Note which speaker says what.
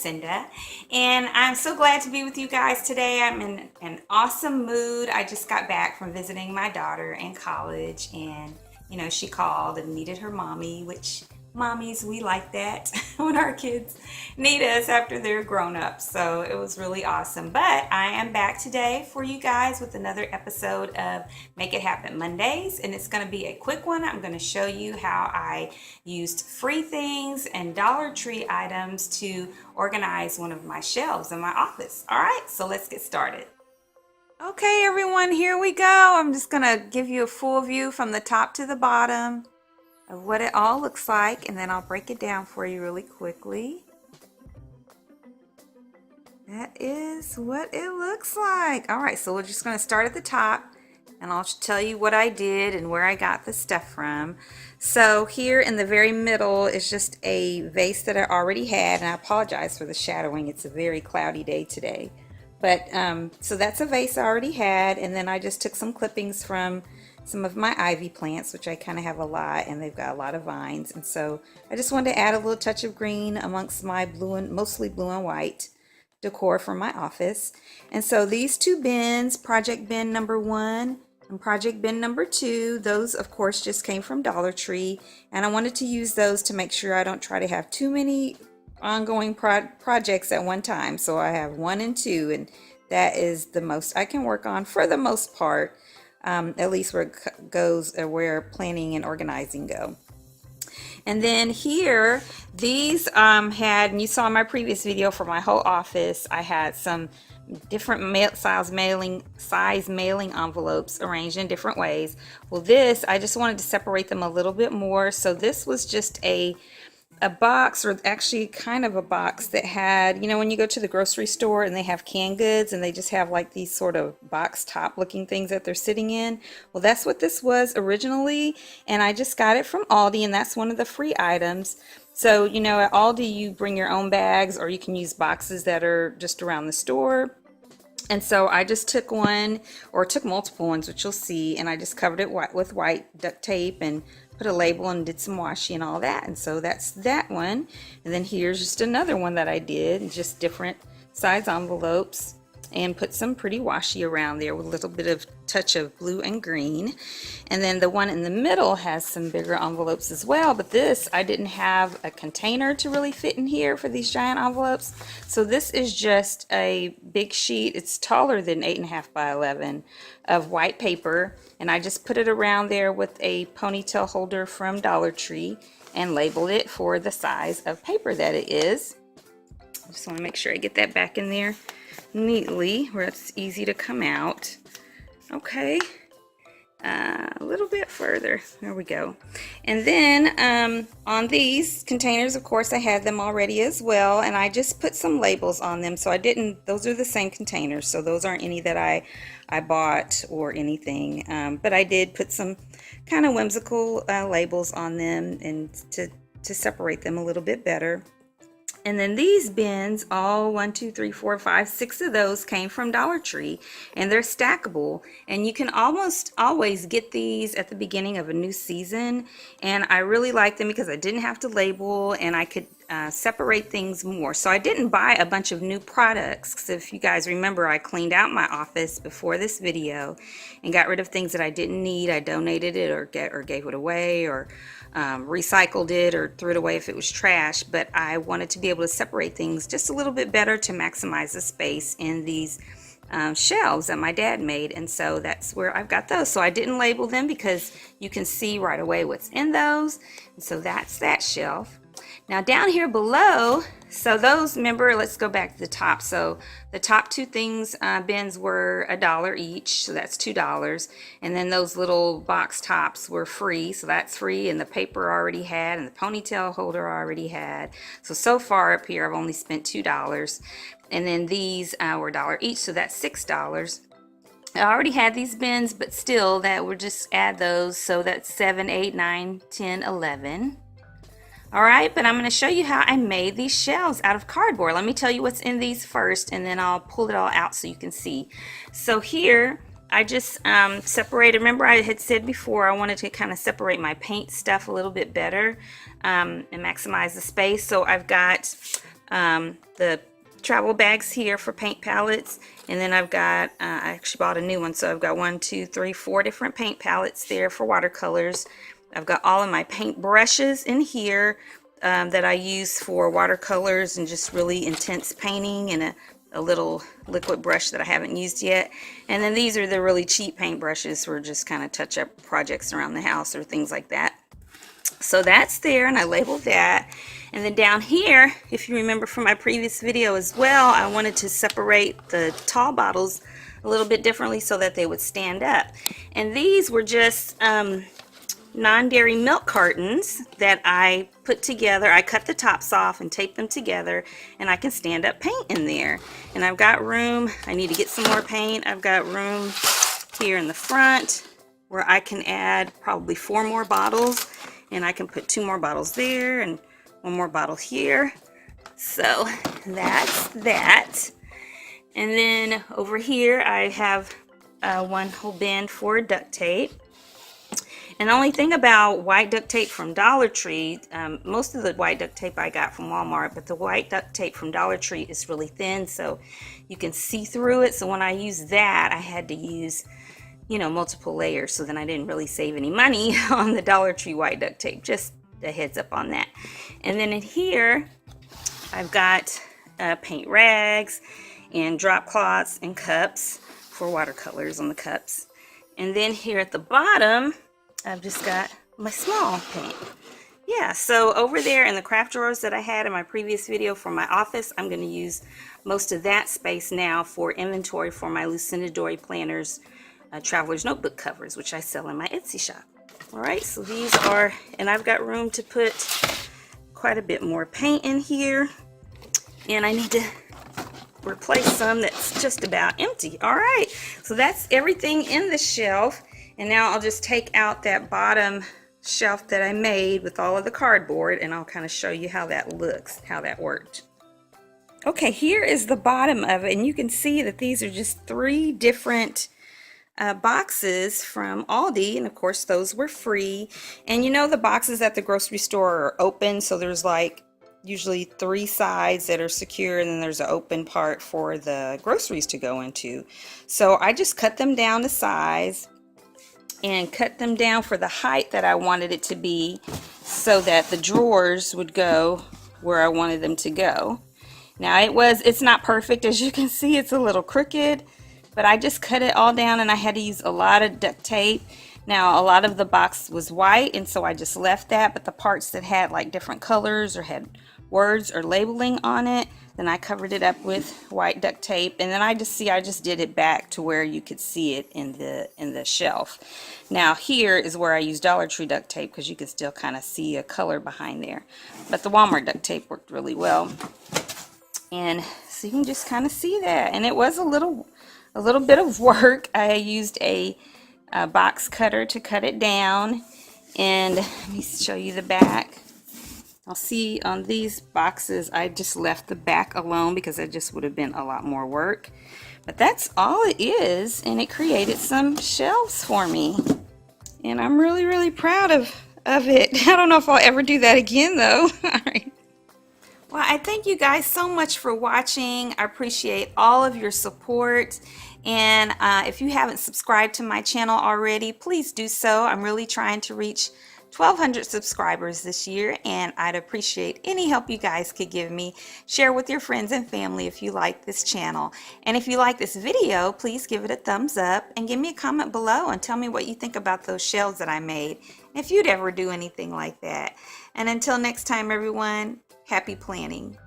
Speaker 1: Lucinda, and I'm so glad to be with you guys today. I'm in an awesome mood. I just got back from visiting my daughter in college, and she called and needed her mommy, which mommies, we like that when our kids need us after they're grown up. So it was really awesome. But I am back today for you guys with another episode of Make It Happen Mondays, and it's going to be a quick one. I'm going to show you how I used free things and Dollar Tree items to organize one of my shelves in my office. All right, so let's get started. Okay, everyone, here we go. I'm just going to give you a full view from the top to the bottom of what it all looks like, and then I'll break it down for you really quickly. That is what it looks like. All right, so we're just going to start at the top, and I'll tell you what I did and where I got the stuff from. So here in the very middle is just a vase that I already had, and I apologize for the shadowing. It's a very cloudy day today. But so that's a vase I already had, and then I just took some clippings from some of my ivy plants, which I kind of have a lot, and they've got a lot of vines, and so I just wanted to add a little touch of green amongst my mostly blue and white decor for my office. And so these two bins, project bin number 1 and project bin number 2, those of course just came from Dollar Tree, and I wanted to use those to make sure I don't try to have too many ongoing projects at one time. So I have 1 and 2, and that is the most I can work on for the most part. At least where it goes, where planning and organizing go. And then here, these had, and you saw in my previous video for my whole office, I had some different size mailing envelopes arranged in different ways. Well, this, I just wanted to separate them a little bit more. So this was just a box, or actually kind of a box that had, when you go to the grocery store and they have canned goods and they just have like these sort of box top looking things that they're sitting in. Well, that's what this was originally, and I just got it from Aldi, and that's one of the free items. So, at Aldi you bring your own bags, or you can use boxes that are just around the store. And so I just took one, or took multiple ones, which you'll see, and I just covered it with white duct tape and put a label and did some washi and all that. And so that's that one. And then here's just another one that I did, just different size envelopes, and put some pretty washi around there with a little bit of touch of blue and green. And then the one in the middle has some bigger envelopes as well, but this, I didn't have a container to really fit in here for these giant envelopes. So this is just a big sheet. It's taller than 8.5 by 11 of white paper, and I just put it around there with a ponytail holder from Dollar Tree and labeled it for the size of paper that it is. I just want to make sure I get that back in there neatly where it's easy to come out. Okay, a little bit further, there we go. And then on these containers, of course, I had them already as well, and I just put some labels on them. So I didn't, those are the same containers, so those aren't any that I bought or anything, but I did put some kind of whimsical labels on them, and to separate them a little bit better. And then these bins, all 1, 2, 3, 4, 5, 6 of those came from Dollar Tree, and they're stackable. And you can almost always get these at the beginning of a new season. And I really like them because I didn't have to label, and I could separate things more. So I didn't buy a bunch of new products, because if you guys remember, I cleaned out my office before this video and got rid of things that I didn't need. I donated it or gave it away, or recycled it, or threw it away if it was trash. But I wanted to be able to separate things just a little bit better to maximize the space in these shelves that my dad made, and so that's where I've got those. So I didn't label them because you can see right away what's in those, and so that's that shelf. Now down here below, so those, remember, let's go back to the top. So the top 2 things, bins were $1 each, so that's $2. And then those little box tops were free, so that's free, and the paper I already had, and the ponytail holder I already had. So far up here I've only spent $2. And then these were $1 each, so that's $6. I already had these bins, but still, that would just add those, so that's 7, 8, 9, 10, 11. All right, but I'm going to show you how I made these shelves out of cardboard. Let me tell you what's in these first, and then I'll pull it all out so you can see. So here I just separated. Remember, I had said before I wanted to kind of separate my paint stuff a little bit better and maximize the space. So I've got the travel bags here for paint palettes, and then I've got I actually bought a new one, so I've got 1, 2, 3, 4 different paint palettes there for watercolors. I've got all of my paint brushes in here that I use for watercolors and just really intense painting, and a little liquid brush that I haven't used yet. And then these are the really cheap paint brushes for just kind of touch up projects around the house or things like that. So that's there, and I labeled that. And then down here, if you remember from my previous video as well, I wanted to separate the tall bottles a little bit differently so that they would stand up. And these were just non-dairy milk cartons that I put together. I cut the tops off and taped them together, and I can stand up paint in there. And I've got room. I need to get some more paint. I've got room here in the front where I can add probably 4 more bottles, and I can put 2 more bottles there and 1 more bottle here. So that's that. And then over here I have one whole bin for duct tape. And the only thing about white duct tape from Dollar Tree, most of the white duct tape I got from Walmart, but the white duct tape from Dollar Tree is really thin, so you can see through it. So when I used that, I had to use, you know, multiple layers, so then I didn't really save any money on the Dollar Tree white duct tape. Just a heads up on that. And then in here, I've got paint rags and drop cloths and cups for watercolors on the cups. And then here at the bottom, I've just got my small paint. Yeah, so over there in the craft drawers that I had in my previous video for my office, I'm going to use most of that space now for inventory for my Lucinda Dory Planners Traveler's Notebook covers, which I sell in my Etsy shop. Alright, so these are, and I've got room to put quite a bit more paint in here, and I need to replace some that's just about empty. Alright, so that's everything in the shelf. And now I'll just take out that bottom shelf that I made with all of the cardboard, and I'll kind of show you how that looks, how that worked. Okay, here is the bottom of it, and you can see that these are just 3 different boxes from Aldi, and of course those were free. And you know, the boxes at the grocery store are open, so there's like usually 3 sides that are secure, and then there's an open part for the groceries to go into. So I just cut them down to size and cut them down for the height that I wanted it to be, so that the drawers would go where I wanted them to go. Now it's not perfect, as you can see, it's a little crooked, but I just cut it all down, and I had to use a lot of duct tape. Now a lot of the box was white, and so I just left that, but the parts that had like different colors or had words or labeling on it, then I covered it up with white duct tape, and then I just did it back to where you could see it in the shelf. Now here is where I use Dollar Tree duct tape, because you can still kind of see a color behind there, but the Walmart duct tape worked really well. And so you can just kind of see that, and it was a little bit of work. I used a box cutter to cut it down, and let me show you the back. I'll see on these boxes I just left the back alone because it just would have been a lot more work, but that's all it is, and it created some shelves for me, and I'm really proud of it. I don't know if I'll ever do that again though. All right. Well, I thank you guys so much for watching. I appreciate all of your support. And if you haven't subscribed to my channel already, please do so. I'm really trying to reach 1,200 subscribers this year, and I'd appreciate any help you guys could give me. Share with your friends and family if you like this channel. And if you like this video, please give it a thumbs up and give me a comment below and tell me what you think about those shelves that I made, if you'd ever do anything like that. And until next time, everyone, happy planning.